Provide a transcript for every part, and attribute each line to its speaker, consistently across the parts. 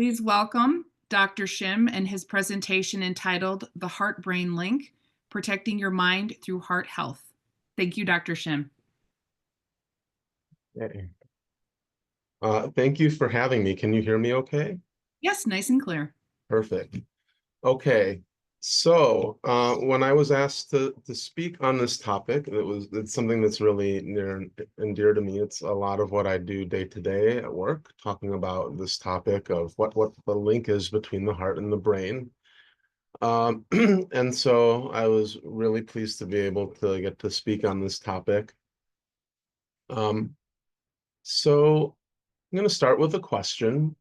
Speaker 1: Please welcome Dr. Shim and his presentation entitled The Heart-Brain Link, Protecting Your Mind Through Heart Health. Thank you, Dr. Shim.
Speaker 2: Hey. Thank you for having me. Can you hear me okay?
Speaker 1: Yes, nice and clear.
Speaker 2: Perfect. Okay. So when I was asked to speak on this topic, it's something that's really near and dear to me. It's a lot of what I do day to day at work, talking about this topic of what the link is between the heart and the brain. And so I was really pleased to be able to get to speak on this topic. Um, so I'm going to start with a question,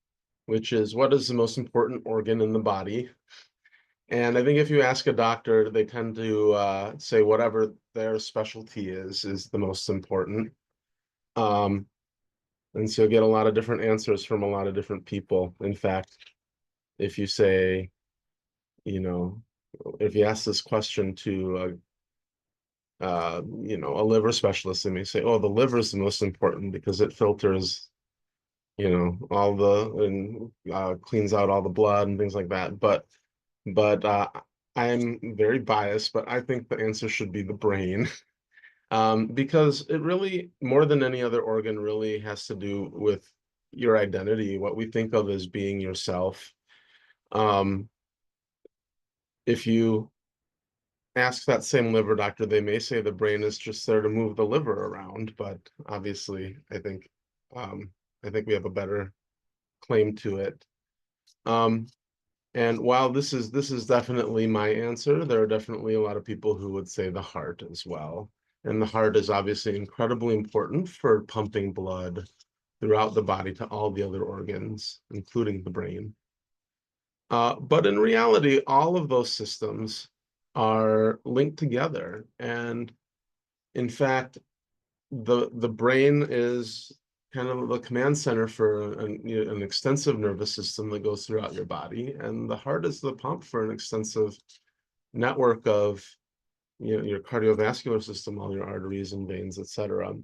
Speaker 2: which is, what is the most important organ in the body? And I think if you ask a doctor, they tend to say whatever their specialty is the most important. Um, and so you'll get a lot of different answers from a lot of different people. In fact, if you say, you know, if you ask this question to a liver specialist, they may say, "Oh, the liver is the most important because it filters, all the and cleans out all the blood and things like that." But I'm very biased, but I think the answer should be the brain, because it really, more than any other organ, really has to do with your identity, what we think of as being yourself. Um, if you ask that same liver doctor, they may say the brain is just there to move the liver around, but obviously, I think we have a better claim to it. Um, And while this is definitely my answer, there are definitely a lot of people who would say the heart as well. And the heart is obviously incredibly important for pumping blood throughout the body to all the other organs, including the brain. But in reality, all of those systems are linked together. And in fact, the brain is kind of the command center for an extensive nervous system that goes throughout your body, and the heart is the pump for an extensive network of your cardiovascular system, all your arteries and veins, etc.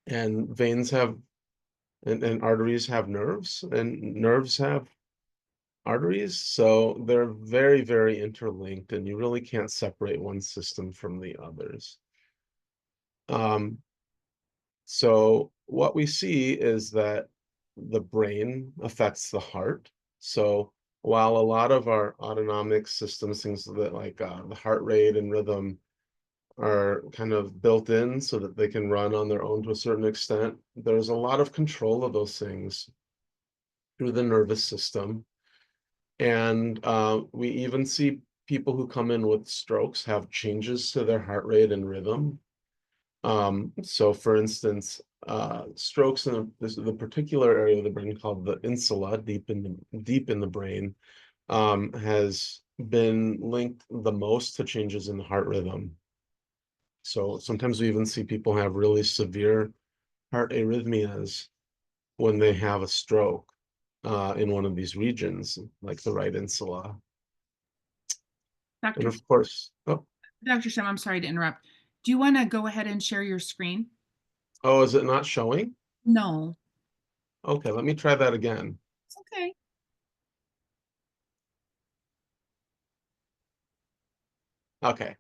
Speaker 2: And veins have and arteries have nerves, and nerves have arteries, so they're very, very interlinked, and you really can't separate one system from the others. Um, So what we see is that the brain affects the heart. So while a lot of our autonomic systems, things that like the heart rate and rhythm are kind of built in so that they can run on their own to a certain extent, there's a lot of control of those things through the nervous system. And we even see people who come in with strokes have changes to their heart rate and rhythm. So for instance, strokes in the particular area of the brain called the insula, deep in the brain, has been linked the most to changes in the heart rhythm. So sometimes we even see people have really severe heart arrhythmias when they have a stroke in one of these regions, like the right insula. And
Speaker 1: Dr.
Speaker 2: of course,
Speaker 1: Dr. Shim, I'm sorry to interrupt. Do you want to go ahead and share your screen?
Speaker 2: is it not showing?
Speaker 1: No.
Speaker 2: Okay, let me try that again.
Speaker 1: It's okay.
Speaker 2: Okay,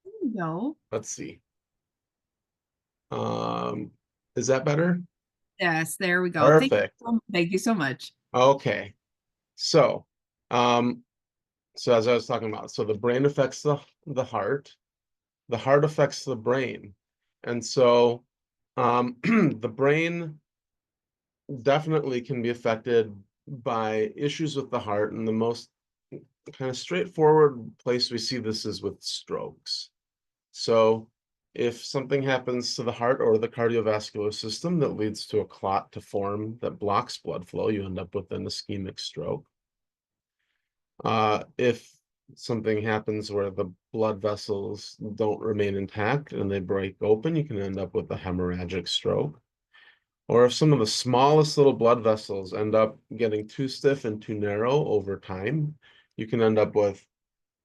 Speaker 1: There you go.
Speaker 2: let's see. Um, is that better?
Speaker 1: Yes, there we go.
Speaker 2: Perfect.
Speaker 1: Thank you so much.
Speaker 2: Okay. So, um, so as I was talking about, so the brain affects the heart affects the brain. And so, the brain definitely can be affected by issues with the heart, and the most kind of straightforward place we see this is with strokes. So if something happens to the heart or the cardiovascular system that leads to a clot to form that blocks blood flow, you end up with an ischemic stroke. If something happens where the blood vessels don't remain intact and they break open, you can end up with a hemorrhagic stroke. Or if some of the smallest little blood vessels end up getting too stiff and too narrow over time, you can end up with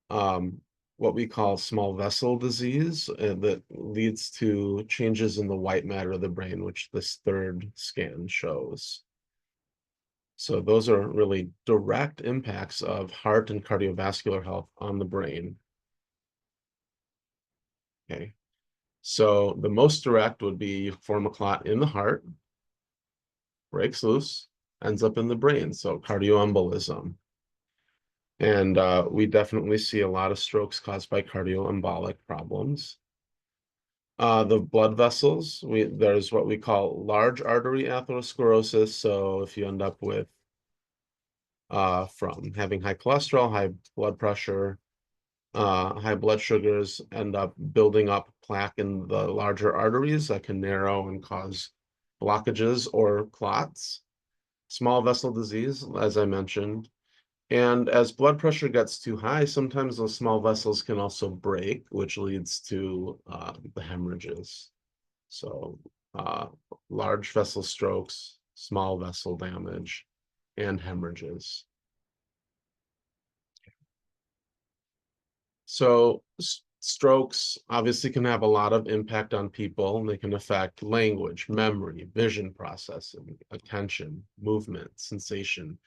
Speaker 2: um, what we call small vessel disease that leads to changes in the white matter of the brain, which this third scan shows. So those are really direct impacts of heart and cardiovascular health on the brain. Okay. So the most direct would be you form a clot in the heart, breaks loose, ends up in the brain. So cardioembolism. And we definitely see a lot of strokes caused by cardioembolic problems. The blood vessels, there's what we call large artery atherosclerosis. So if you end up with from having high cholesterol, high blood pressure, high blood sugars, end up building up plaque in the larger arteries that can narrow and cause blockages or clots. Small vessel disease, as I mentioned. And as blood pressure gets too high, sometimes those small vessels can also break, which leads to the hemorrhages. So large vessel strokes, small vessel damage, and hemorrhages. So strokes obviously can have a lot of impact on people, and they can affect language, memory, vision processing, attention, movement, sensation,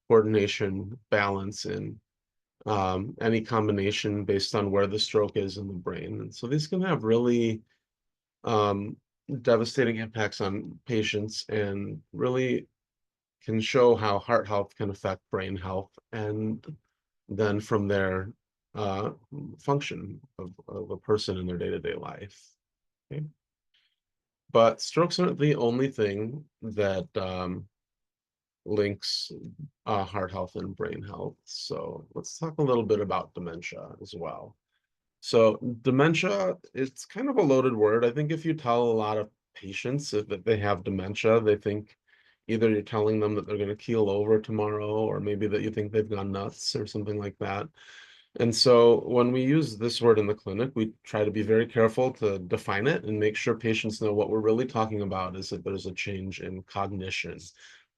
Speaker 2: coordination, balance, and any combination based on where the stroke is in the brain. And so these can have really um, devastating impacts on patients and really can show how heart health can affect brain health, and then from there, uh, function of a person in their day-to-day life. Okay? But strokes aren't the only thing that links heart health and brain health. So let's talk a little bit about dementia as well. So dementia, it's kind of a loaded word. I think if you tell a lot of patients that they have dementia, they think either you're telling them that they're going to keel over tomorrow, or maybe that you think they've gone nuts or something like that. And so when we use this word in the clinic, we try to be very careful to define it and make sure patients know what we're really talking about is that there's a change in cognition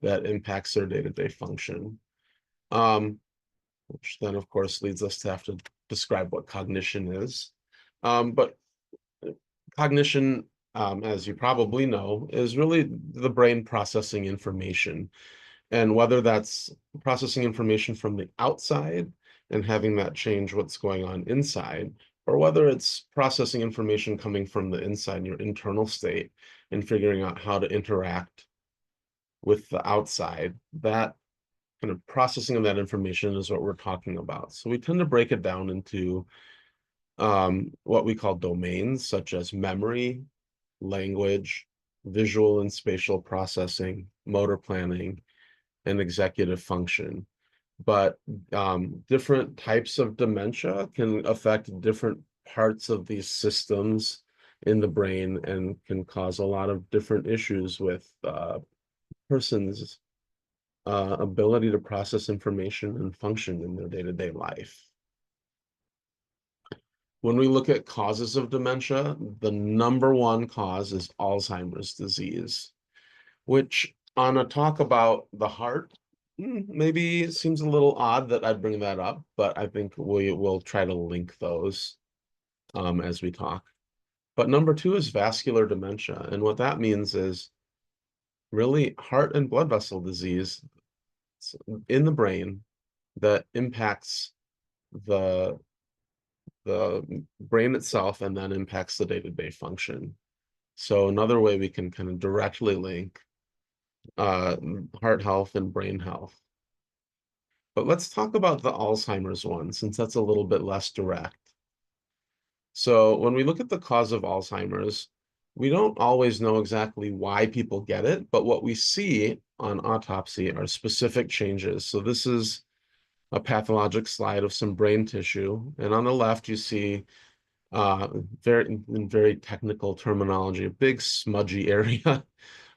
Speaker 2: that impacts their day-to-day function. Um, which then, of course, leads us to have to describe what cognition is. But cognition, as you probably know, is really the brain processing information. And whether that's processing information from the outside and having that change what's going on inside, or whether it's processing information coming from the inside, your internal state, and figuring out how to interact with the outside, that kind of processing of that information is what we're talking about. So we tend to break it down into what we call domains, such as memory, language, visual and spatial processing, motor planning, and executive function. But different types of dementia can affect different parts of these systems in the brain and can cause a lot of different issues with persons' ability to process information and function in their day-to-day life. When we look at causes of dementia, the number one cause is Alzheimer's disease, which on a talk about the heart, maybe it seems a little odd that I'd bring that up, but I think we will try to link those as we talk. But number two is vascular dementia. And what that means is really heart and blood vessel disease in the brain that impacts the brain itself and then impacts the day-to-day function. So another way we can kind of directly link uh, heart health and brain health. But let's talk about the Alzheimer's one, since that's a little bit less direct. So when we look at the cause of Alzheimer's, we don't always know exactly why people get it, but what we see on autopsy are specific changes. So this is a pathologic slide of some brain tissue, and on the left you see very technical terminology, a big smudgy area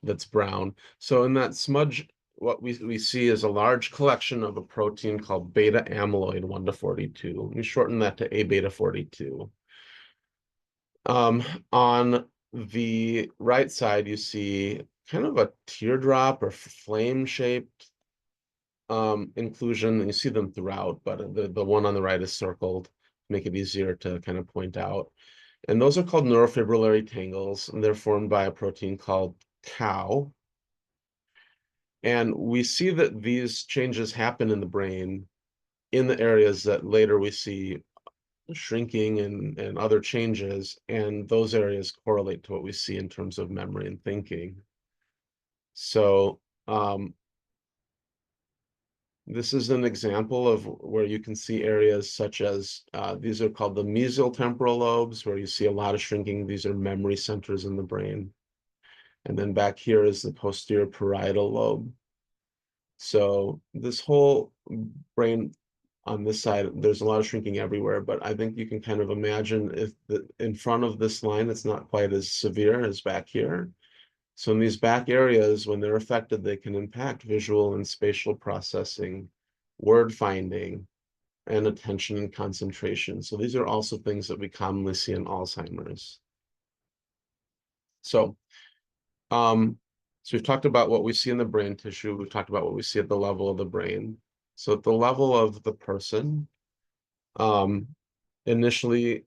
Speaker 2: that's brown. So in that smudge, what we see is a large collection of a protein called beta amyloid 1 to 42. We shorten that to A beta 42. On the right side, you see kind of a teardrop or flame-shaped inclusion. You see them throughout, but the one on the right is circled to make it easier to kind of point out. And those are called neurofibrillary tangles, and they're formed by a protein called tau. And we see that these changes happen in the brain in the areas that later we see shrinking and other changes, and those areas correlate to what we see in terms of memory and thinking. So um, this is an example of where you can see areas such as these are called the mesial temporal lobes, where you see a lot of shrinking. These are memory centers in the brain. And then back here is the posterior parietal lobe. So this whole brain on this side, there's a lot of shrinking everywhere, but I think you can kind of imagine if in front of this line, it's not quite as severe as back here. So in these back areas, when they're affected, they can impact visual and spatial processing, word finding, and attention and concentration. So these are also things that we commonly see in Alzheimer's. So, um, so we've talked about what we see in the brain tissue. We've talked about what we see at the level of the brain. So at the level of the person, um, initially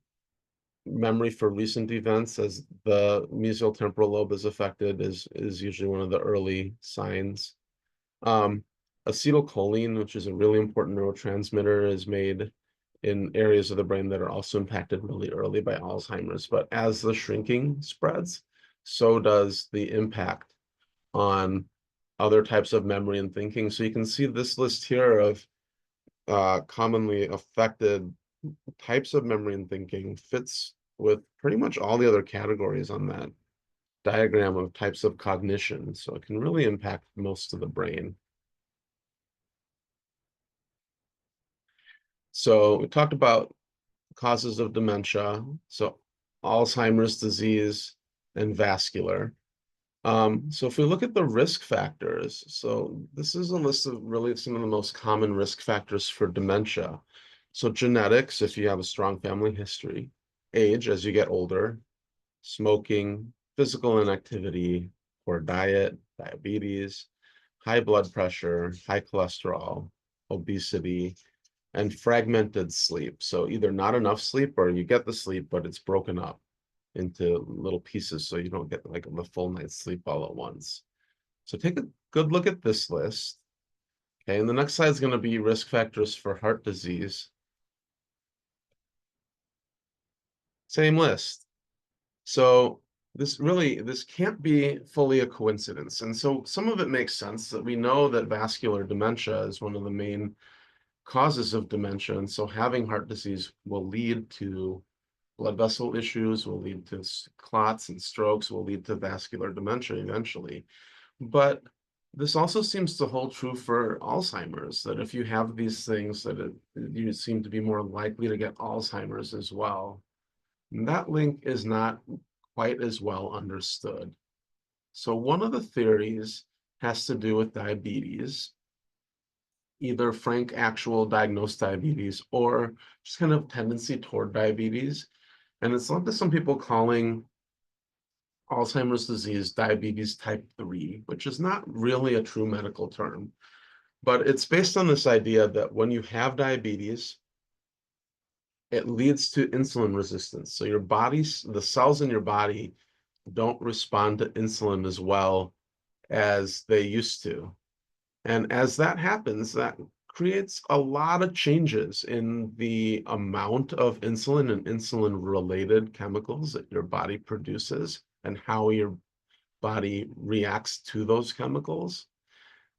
Speaker 2: memory for recent events as the mesial temporal lobe is affected is usually one of the early signs. Um, Acetylcholine, which is a really important neurotransmitter, is made in areas of the brain that are also impacted really early by Alzheimer's. But as the shrinking spreads, so does the impact on other types of memory and thinking. So you can see this list here of commonly affected types of memory and thinking fits with pretty much all the other categories on that diagram of types of cognition. So it can really impact most of the brain. So we talked about causes of dementia, so Alzheimer's disease and vascular. So if we look at the risk factors, so this is a list of really some of the most common risk factors for dementia. So genetics, if you have a strong family history, age as you get older, smoking, physical inactivity, poor diet, diabetes, high blood pressure, high cholesterol, obesity, and fragmented sleep. So either not enough sleep or you get the sleep, but it's broken up into little pieces so you don't get like the full night's sleep all at once. So take a good look at this list. Okay, and the next slide is going to be risk factors for heart disease. Same list. So this can't be fully a coincidence. And so some of it makes sense that we know that vascular dementia is one of the main causes of dementia. And so having heart disease will lead to blood vessel issues, will lead to clots and strokes, will lead to vascular dementia eventually. But this also seems to hold true for Alzheimer's, that if you have these things, that you seem to be more likely to get Alzheimer's as well. And that link is not quite as well understood. So one of the theories has to do with diabetes, either frank actual diagnosed diabetes or just kind of tendency toward diabetes. And it's led to some people calling Alzheimer's disease diabetes type 3, which is not really a true medical term, but it's based on this idea that when you have diabetes, it leads to insulin resistance. So your body's, the cells in your body don't respond to insulin as well as they used to. And as that happens, that creates a lot of changes in the amount of insulin and insulin-related chemicals that your body produces and how your body reacts to those chemicals.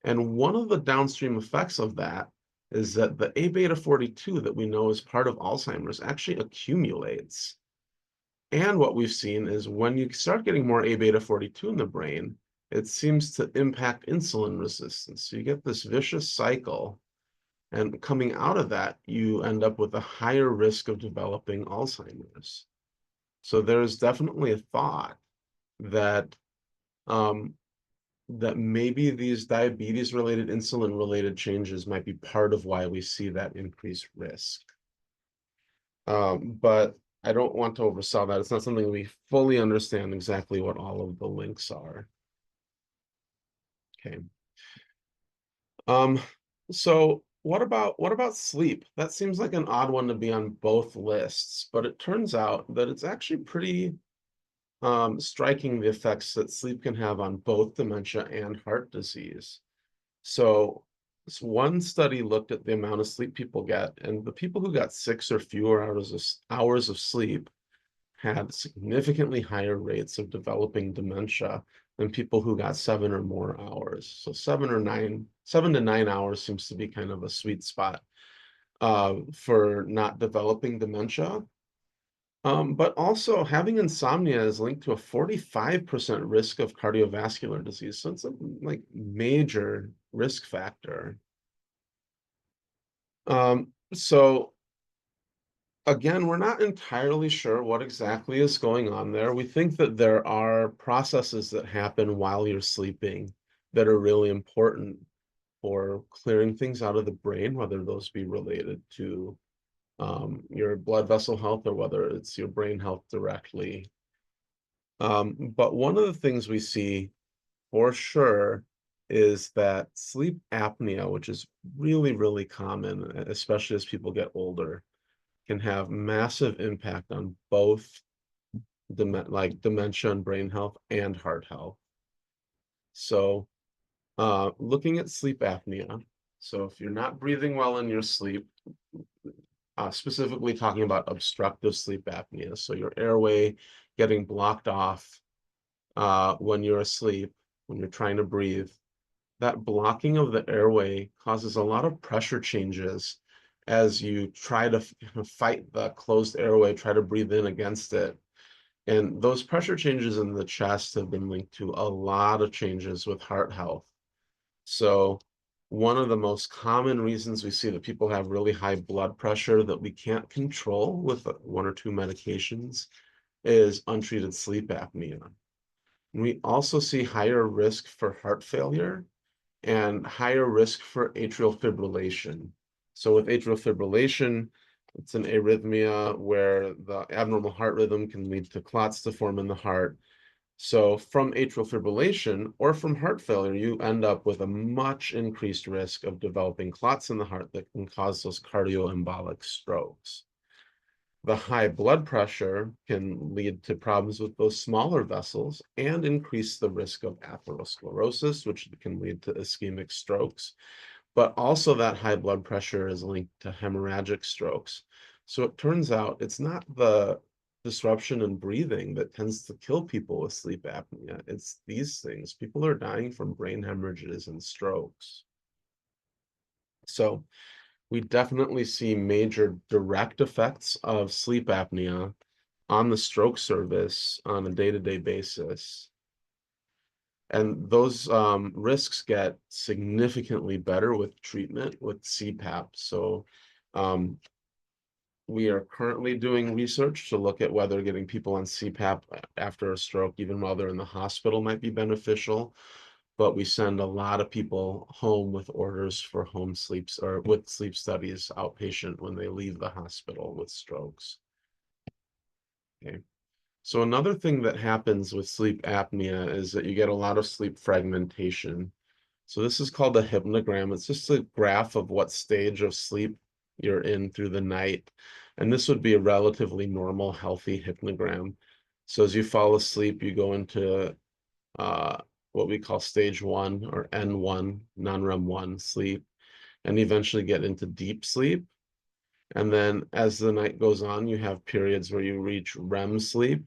Speaker 2: And one of the downstream effects of that is that the A beta 42 that we know is part of Alzheimer's actually accumulates. And what we've seen is when you start getting more A beta 42 in the brain, it seems to impact insulin resistance. So you get this vicious cycle. And coming out of that, you end up with a higher risk of developing Alzheimer's. So there's definitely a thought that um, that maybe these diabetes-related, insulin-related changes might be part of why we see that increased risk. But I don't want to oversell that. It's not something we fully understand exactly what all of the links are. Okay. So what about sleep? That seems like an odd one to be on both lists, but it turns out that it's actually pretty striking the effects that sleep can have on both dementia and heart disease. So, one study looked at the amount of sleep people get, and the people who got 6 or fewer hours of sleep had significantly higher rates of developing dementia than people who got 7 or more hours. So 7 to 9 hours seems to be kind of a sweet spot for not developing dementia. But also having insomnia is linked to a 45% risk of cardiovascular disease. So it's a like major risk factor. So again, we're not entirely sure what exactly is going on there. We think that there are processes that happen while you're sleeping that are really important for clearing things out of the brain, whether those be related to your blood vessel health or whether it's your brain health directly. But one of the things we see for sure is that sleep apnea, which is really, really common, especially as people get older, can have massive impact on both dementia and brain health and heart health. So, looking at sleep apnea. So if you're not breathing well in your sleep, specifically talking about obstructive sleep apnea, so your airway getting blocked off when you're asleep, when you're trying to breathe, that blocking of the airway causes a lot of pressure changes as you try to fight the closed airway, try to breathe in against it. And those pressure changes in the chest have been linked to a lot of changes with heart health. So one of the most common reasons we see that people have really high blood pressure that we can't control with 1 or 2 medications is untreated sleep apnea. We also see higher risk for heart failure and higher risk for atrial fibrillation. So with atrial fibrillation, it's an arrhythmia where the abnormal heart rhythm can lead to clots to form in the heart. So from atrial fibrillation or from heart failure, you end up with a much increased risk of developing clots in the heart that can cause those cardioembolic strokes. The high blood pressure can lead to problems with those smaller vessels and increase the risk of atherosclerosis, which can lead to ischemic strokes. But also that high blood pressure is linked to hemorrhagic strokes. So it turns out it's not the disruption in breathing that tends to kill people with sleep apnea. It's these things. People are dying from brain hemorrhages and strokes. So we definitely see major direct effects of sleep apnea on the stroke service on a day-to-day basis. And those risks get significantly better with treatment with CPAP. So um, we are currently doing research to look at whether getting people on CPAP after a stroke, even while they're in the hospital, might be beneficial. But we send a lot of people home with orders for home sleeps or with sleep studies outpatient when they leave the hospital with strokes. Okay. So another thing that happens with sleep apnea is that you get a lot of sleep fragmentation. So this is called a hypnogram. It's just a graph of what stage of sleep you're in through the night. And this would be a relatively normal, healthy hypnogram. So as you fall asleep, you go into what we call stage 1 or N1, non-REM 1 sleep, and eventually get into deep sleep. And then as the night goes on, you have periods where you reach REM sleep.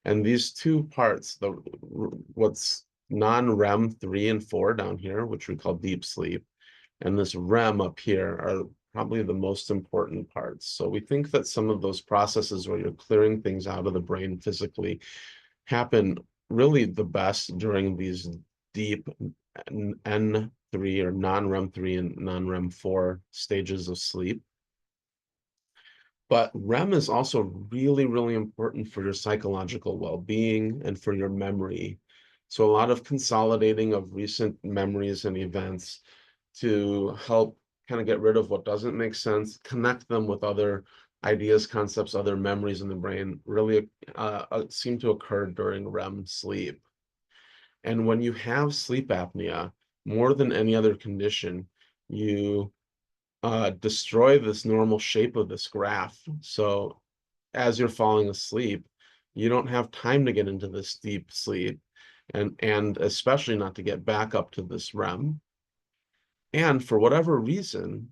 Speaker 2: And these two parts, what's non-REM 3 and 4 down here, which we call deep sleep, and this REM up here are probably the most important parts. So we think that some of those processes where you're clearing things out of the brain physically happen really the best during these deep N3 or non-REM 3 and non-REM 4 stages of sleep. But REM is also really, really important for your psychological well-being and for your memory. So a lot of consolidating of recent memories and events to help kind of get rid of what doesn't make sense, connect them with other ideas, concepts, other memories in the brain really seem to occur during REM sleep. And when you have sleep apnea, more than any other condition, you destroy this normal shape of this graph. So as you're falling asleep, you don't have time to get into this deep sleep and especially not to get back up to this REM. And for whatever reason,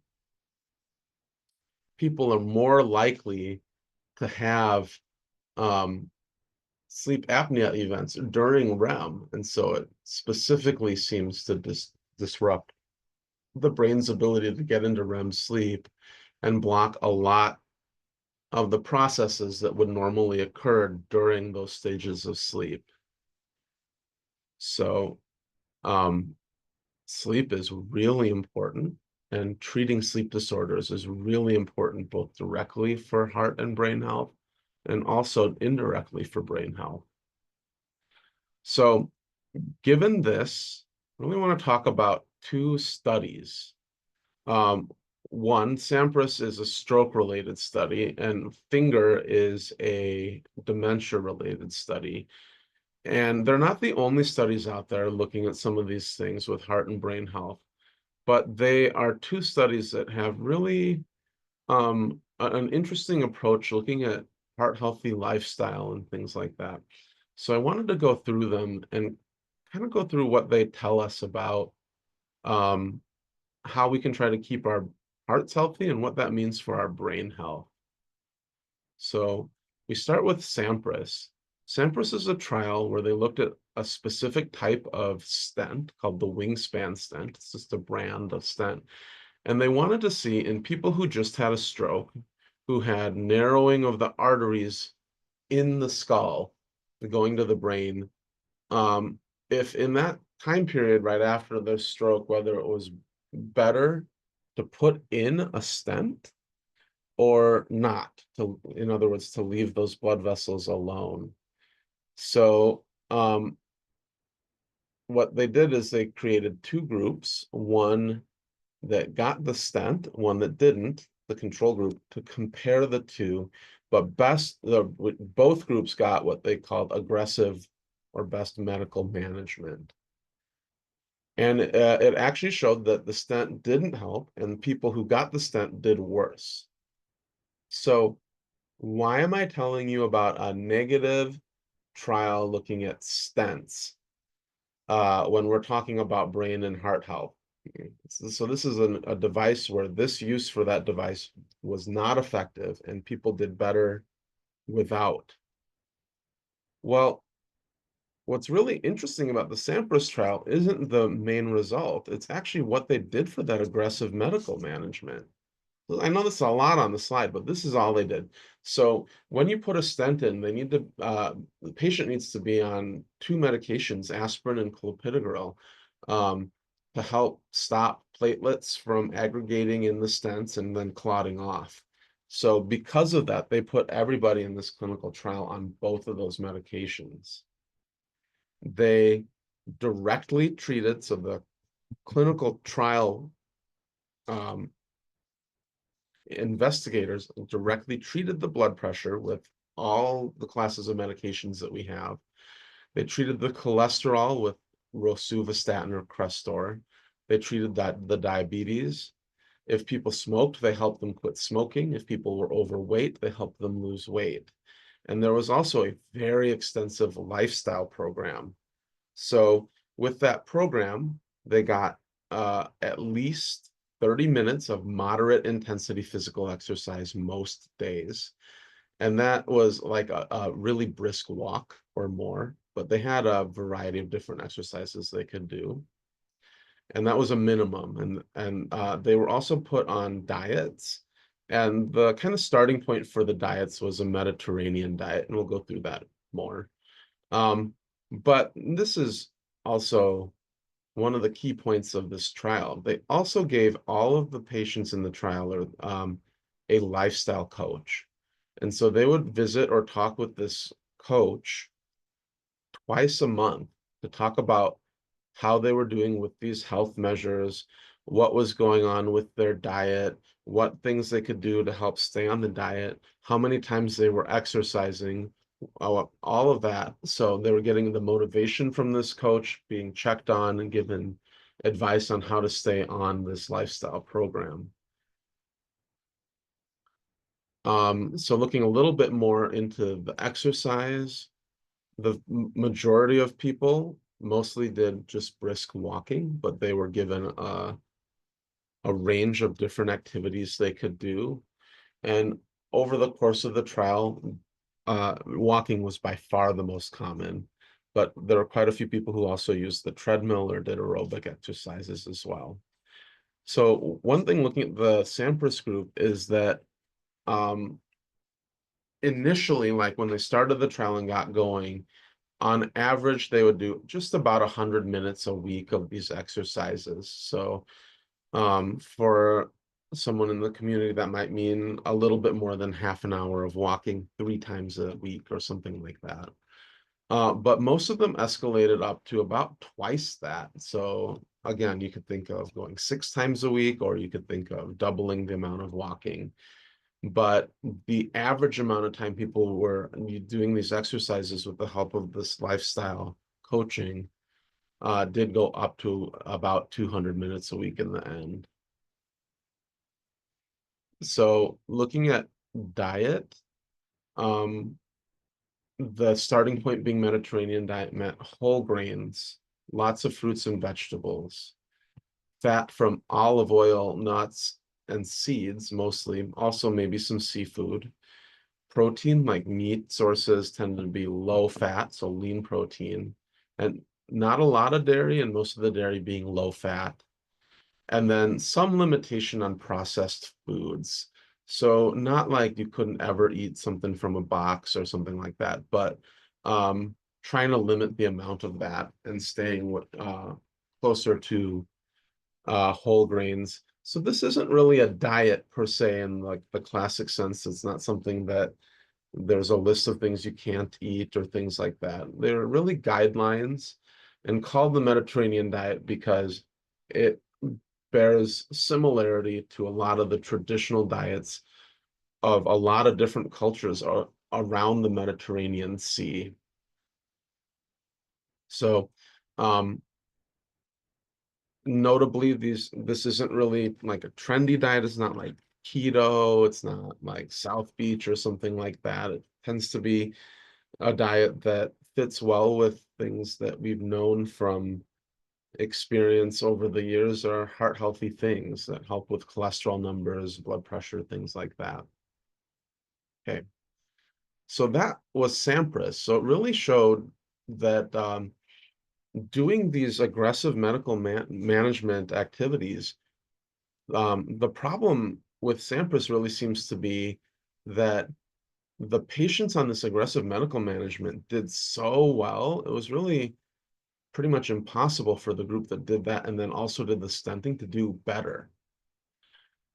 Speaker 2: people are more likely to have um, sleep apnea events during REM. And so it specifically seems to disrupt the brain's ability to get into REM sleep and block a lot of the processes that would normally occur during those stages of sleep. So, um, sleep is really important, and treating sleep disorders is really important, both directly for heart and brain health, and also indirectly for brain health. So, given this, I really want to talk about two studies. Um, One, Sampras is a stroke-related study, and Finger is a dementia-related study. And they're not the only studies out there looking at some of these things with heart and brain health, but they are two studies that have really an interesting approach looking at heart healthy lifestyle and things like that. So I wanted to go through them and kind of go through what they tell us about um, how we can try to keep our hearts healthy and what that means for our brain health. So we start with Sampras. Sampras is a trial where they looked at a specific type of stent called the Wingspan stent. It's just a brand of stent. And they wanted to see in people who just had a stroke, who had narrowing of the arteries in the skull going to the brain, um, if in that time period right after the stroke, whether it was better to put in a stent or not, to, in other words, to leave those blood vessels alone. So what they did is they created two groups, one that got the stent, one that didn't, the control group, to compare the two. But both groups got what they called aggressive or best medical management. And it actually showed that the stent didn't help, and people who got the stent did worse. So why am I telling you about a negative trial looking at stents when we're talking about brain and heart health? So this is a device where this use for that device was not effective and people did better without. Well, what's really interesting about the Sampras trial isn't the main result. It's actually what they did for that aggressive medical management. I know this is a lot on the slide, but this is all they did. So when you put a stent in, the patient needs to be on two medications, aspirin and clopidogrel, um, to help stop platelets from aggregating in the stents and then clotting off. So because of that, they put everybody in this clinical trial on both of those medications. They directly treated, so the clinical trial um, investigators directly treated the blood pressure with all the classes of medications that we have. They treated the cholesterol with rosuvastatin or Crestor. They treated the diabetes. If people smoked, they helped them quit smoking. If people were overweight, they helped them lose weight. And there was also a very extensive lifestyle program. So with that program, they got at least 30 minutes of moderate intensity physical exercise most days. And that was like a really brisk walk or more, but they had a variety of different exercises they could do. And that was a minimum. And they were also put on diets. And the kind of starting point for the diets was a Mediterranean diet, and we'll go through that more. Um, but this is also one of the key points of this trial. They also gave all of the patients in the trial a lifestyle coach. And so they would visit or talk with this coach twice a month to talk about how they were doing with these health measures, what was going on with their diet, what things they could do to help stay on the diet, how many times they were exercising, all of that. So they were getting the motivation from this coach, being checked on and given advice on how to stay on this lifestyle program. So looking a little bit more into the exercise, the majority of people mostly did just brisk walking, but they were given a range of different activities they could do. And over the course of the trial, walking was by far the most common, but there were quite a few people who also used the treadmill or did aerobic exercises as well. So one thing looking at the Sampras group is that um, initially, like when they started the trial and got going, on average, they would do just about 100 minutes a week of these exercises. So for someone in the community, that might mean a little bit more than half an hour of walking 3 times a week or something like that. But most of them escalated up to about twice that. So again, you could think of going 6 times a week, or you could think of doubling the amount of walking. But the average amount of time people were doing these exercises with the help of this lifestyle coaching did go up to about 200 minutes a week in the end. So looking at diet, um, the starting point being Mediterranean diet meant whole grains, lots of fruits and vegetables, fat from olive oil, nuts, and seeds mostly, also maybe some seafood. Protein, like meat sources, tend to be low fat, so lean protein, and not a lot of dairy, and most of the dairy being low fat. And then some limitation on processed foods. So not like you couldn't ever eat something from a box or something like that, but trying to limit the amount of that and staying closer to whole grains. So this isn't really a diet per se in like the classic sense. It's not something that there's a list of things you can't eat or things like that. They're really guidelines and called the Mediterranean diet because it bears similarity to a lot of the traditional diets of a lot of different cultures around the Mediterranean Sea. So, notably, this isn't really like a trendy diet. It's not like keto. It's not like South Beach or something like that. It tends to be a diet that fits well with things that we've known from experience over the years are heart healthy things that help with cholesterol numbers, blood pressure, things like that. Okay, so that was Sampras. So it really showed that doing these aggressive medical management activities, the problem with Sampras really seems to be that the patients on this aggressive medical management did so well. It was really pretty much impossible for the group that did that and then also did the stenting to do better.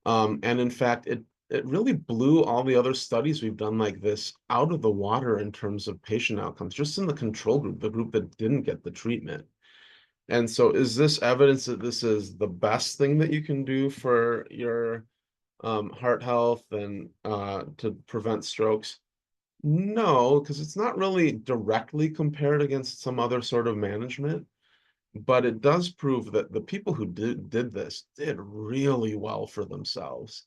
Speaker 2: And in fact, it really blew all the other studies we've done like this out of the water in terms of patient outcomes, just in the control group, the group that didn't get the treatment. And so is this evidence that this is the best thing that you can do for your heart health and to prevent strokes? No, because it's not really directly compared against some other sort of management, but it does prove that the people who did this did really well for themselves.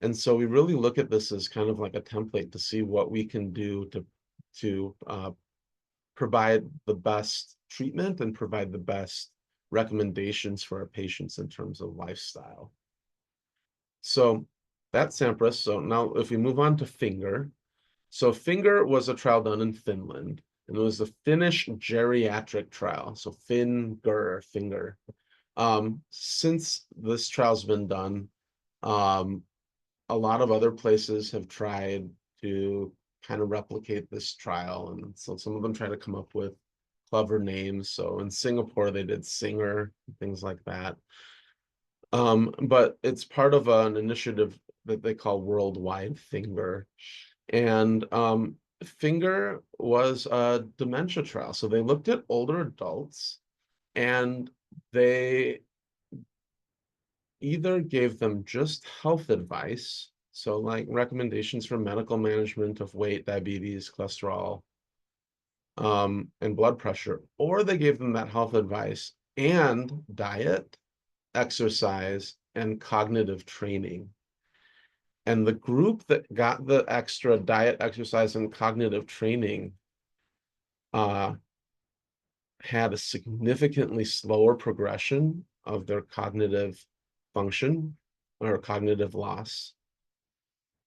Speaker 2: And so we really look at this as kind of like a template to see what we can do to provide the best treatment and provide the best recommendations for our patients in terms of lifestyle. So that's Sampras. So now if we move on to Finger. So Finger was a trial done in Finland, and it was the Finnish geriatric trial. So Finger. Since this trial's been done, a lot of other places have tried to kind of replicate this trial. And so some of them try to come up with clever names. So in Singapore, they did Singer, things like that. But it's part of an initiative that they call Worldwide Finger. And Finger was a dementia trial. So they looked at older adults and they either gave them just health advice, so like recommendations for medical management of weight, diabetes, cholesterol, and blood pressure, or they gave them that health advice and diet, exercise, and cognitive training. And the group that got the extra diet, exercise, and cognitive training uh, had a significantly slower progression of their cognitive function or cognitive loss,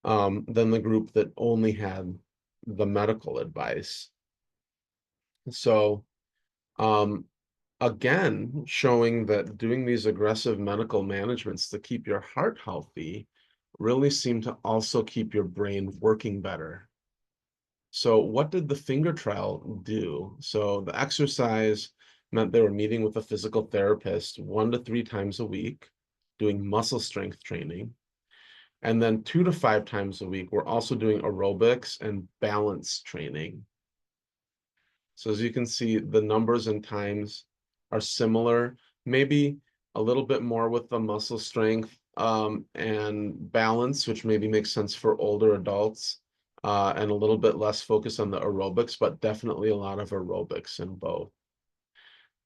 Speaker 2: than the group that only had the medical advice. So, um, again, showing that doing these aggressive medical managements to keep your heart healthy really seem to also keep your brain working better. So what did the finger trial do? So the exercise meant they were meeting with a physical therapist 1 to 3 times a week, doing muscle strength training. And then 2 to 5 times a week, we're also doing aerobics and balance training. So as you can see, the numbers and times are similar, maybe a little bit more with the muscle strength and balance, which maybe makes sense for older adults, and a little bit less focus on the aerobics, but definitely a lot of aerobics in both.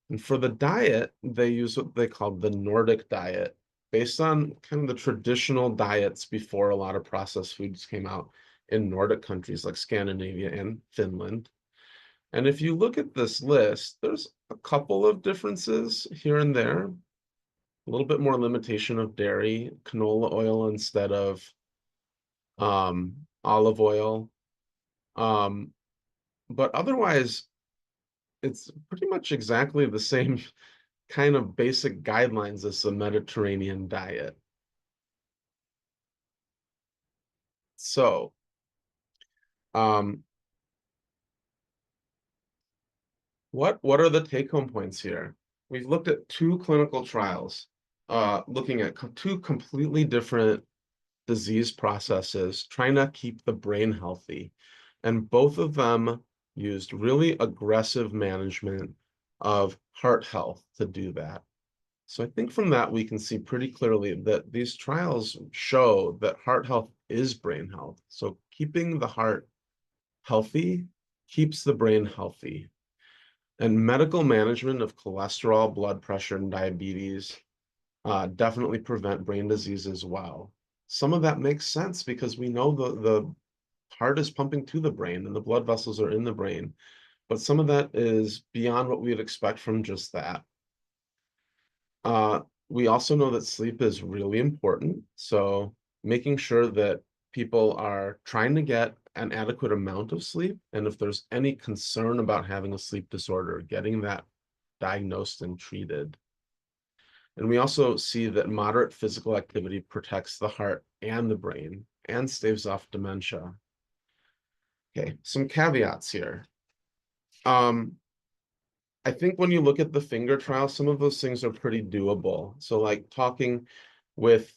Speaker 2: And for the diet, they use what they call the Nordic diet, based on kind of the traditional diets before a lot of processed foods came out in Nordic countries like Scandinavia and Finland. And if you look at this list, there's a couple of differences here and there. A little bit more limitation of dairy, canola oil instead of olive oil. Um, but otherwise, it's pretty much exactly the same kind of basic guidelines as the Mediterranean diet. So, um, what are the take-home points here? We've looked at two clinical trials, looking at two completely different disease processes, trying to keep the brain healthy. And both of them used really aggressive management of heart health to do that. So I think from that, we can see pretty clearly that these trials show that heart health is brain health. So keeping the heart healthy keeps the brain healthy. And medical management of cholesterol, blood pressure, and diabetes definitely prevent brain disease as well. Some of that makes sense because we know the heart is pumping to the brain and the blood vessels are in the brain, but some of that is beyond what we'd expect from just that. Uh, we also know that sleep is really important, so making sure that people are trying to get an adequate amount of sleep, and if there's any concern about having a sleep disorder, getting that diagnosed and treated. And we also see that moderate physical activity protects the heart and the brain and staves off dementia. Okay, some caveats here. Um, I think when you look at the finger trial, some of those things are pretty doable. So like talking with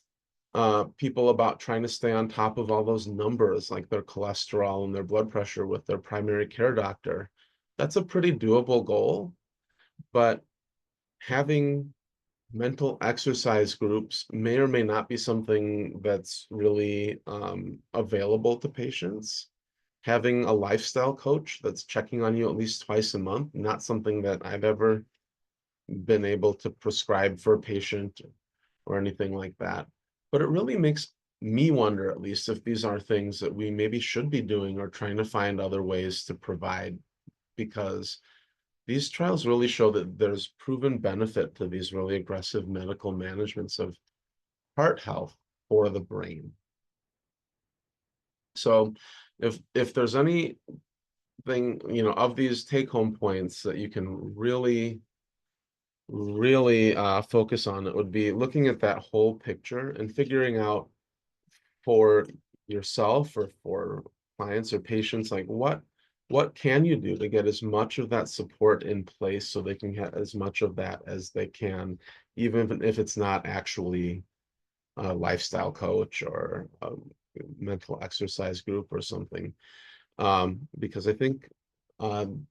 Speaker 2: people about trying to stay on top of all those numbers, like their cholesterol and their blood pressure with their primary care doctor, that's a pretty doable goal. But having mental exercise groups may or may not be something that's really available to patients. Having a lifestyle coach that's checking on you at least twice a month, not something that I've ever been able to prescribe for a patient or anything like that. But it really makes me wonder, at least, if these are things that we maybe should be doing or trying to find other ways to provide, because these trials really show that there's proven benefit to these really aggressive medical managements of heart health for the brain. So if there's anything, of these take-home points that you can really focus on, it would be looking at that whole picture and figuring out for yourself or for clients or patients, like what can you do to get as much of that support in place so they can get as much of that as they can, even if it's not actually a lifestyle coach or a mental exercise group or something. Because I think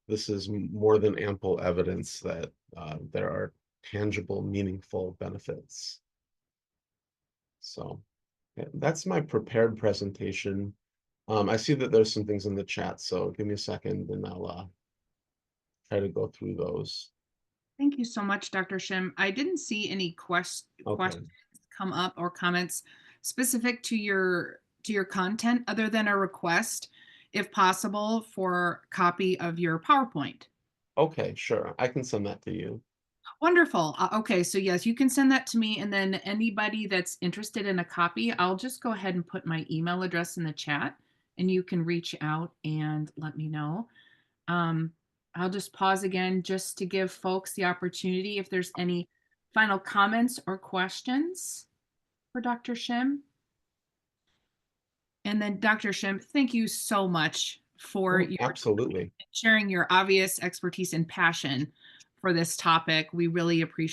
Speaker 2: this is more than ample evidence that there are tangible, meaningful benefits. So yeah, that's my prepared presentation. I see that there's some things in the chat, so give me a second and I'll try to go through those.
Speaker 1: Thank you so much, Dr. Shim. I didn't see any questions
Speaker 2: Okay.
Speaker 1: come up or comments specific to your content other than a request, if possible, for a copy of your PowerPoint.
Speaker 2: Okay, sure. I can send that to you.
Speaker 1: Wonderful. Okay, so yes, you can send that to me, and then anybody that's interested in a copy, I'll just go ahead and put my email address in the chat, and you can reach out and let me know. Um, I'll just pause again just to give folks the opportunity if there's any final comments or questions for Dr. Shim. And then Dr. Shim, thank you so much for
Speaker 2: Oh,
Speaker 1: your
Speaker 2: absolutely.
Speaker 1: sharing your obvious expertise and passion for this topic. We really appreciate